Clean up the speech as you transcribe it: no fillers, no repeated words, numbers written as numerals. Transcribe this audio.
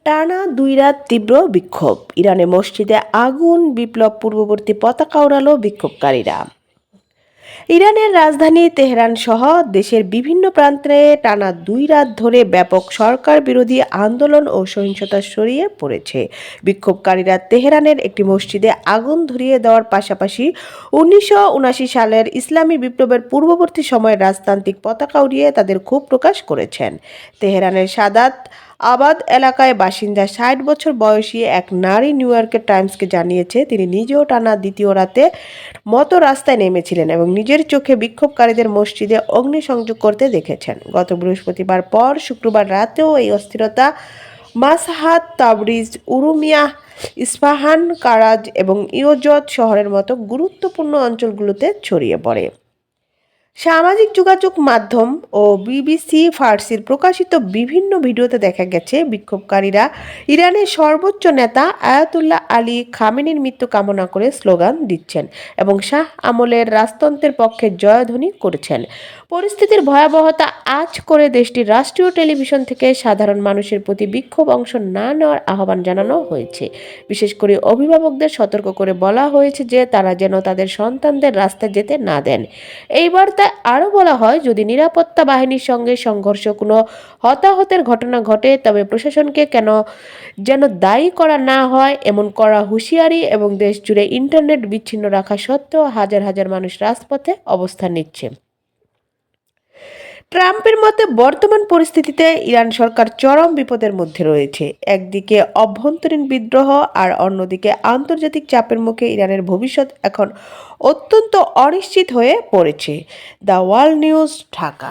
টানা 2 রাত তীব্র বিক্ষোভ, ইরানে মসজিদে আগুন, বিপ্লব পূর্ববর্তী পতাকা ওড়ালো বিক্ষোভকারীরা। ইরানের রাজধানী তেহরান সহ দেশের বিভিন্ন প্রান্তে টানা 2 রাত ধরে ব্যাপক সরকার বিরোধী আন্দোলন ও সহিংসতা ছড়িয়ে পড়েছে। বিক্ষোভকারীরা তেহরানের একটি মসজিদে আগুন ধরিয়ে দেওয়ার পাশাপাশি 1979 সালের ইসলামী বিপ্লবের পূর্ববর্তী সময়ের রাজতান্ত্রিক পতাকা উড়িয়ে তাদের ক্ষোভ প্রকাশ করেছেন। তেহরানের সাদাত আবাদ এলাকায় বাসিন্দা 60 বছর বয়সী এক নারী নিউ ইয়র্কের টাইমসকে জানিয়েছে, তিনি নিজেও টানা দ্বিতীয় রাতে মতো রাস্তায় নেমেছিলেন এবং নিজের চোখে বিক্ষোভকারীদের মসজিদে অগ্নিসংযোগ করতে দেখেছেন। গত বৃহস্পতিবার পর শুক্রবার রাতেও এই অস্থিরতা মাসহাত, তাবরিজ, উরুমিয়া, ইস্পাহান, কারাজ এবং ইয়জদ শহরের মতো গুরুত্বপূর্ণ অঞ্চলগুলোতে ছড়িয়ে পড়ে। সামাজিক যোগাযোগ মাধ্যম ও বিবিসি ফার্সির প্রকাশিত বিভিন্ন ভিডিওতে দেখা গেছে, বিক্ষোভকারীরা ইরানের সর্বোচ্চ নেতা আয়াতুল্লাহ আলী খামেনির মৃত্যু কামনা করে স্লোগান দিচ্ছেন এবং শাহ আমলের রাজতন্ত্রের পক্ষে জয়ধ্বনি করেছেন। পরিস্থিতির ভয়াবহতা আঁচ করে দেশটির রাষ্ট্রীয় টেলিভিশন থেকে সাধারণ মানুষের প্রতি বিক্ষোভ অংশ না নেওয়ার আহ্বান জানানো হয়েছে। বিশেষ করে অভিভাবকদের সতর্ক করে বলা হয়েছে যে তারা যেন তাদের সন্তানদের রাস্তায় যেতে না দেন। এই বার্তায় আরও বলা হয়, যদি নিরাপত্তা বাহিনীর সঙ্গে সংঘর্ষ, কোনো হতাহতের ঘটনা ঘটে, তবে প্রশাসনকে যেন দায়ী করা না হয় এমন কড়া হুঁশিয়ারি এবং দেশ জুড়ে ইন্টারনেট বিচ্ছিন্ন রাখা সত্ত্বেও হাজার হাজার মানুষ রাজপথে অবস্থান নিচ্ছে। ট্রাম্পের মতে বর্তমান পরিস্থিতিতে ইরান সরকার চরম বিপদের মধ্যে রয়েছে। একদিকে অভ্যন্তরীণ বিদ্রোহ আর অন্যদিকে আন্তর্জাতিক চাপের মুখে ইরানের ভবিষ্যৎ এখন অত্যন্ত অনিশ্চিত হয়ে পড়েছে। The world news, Dhaka.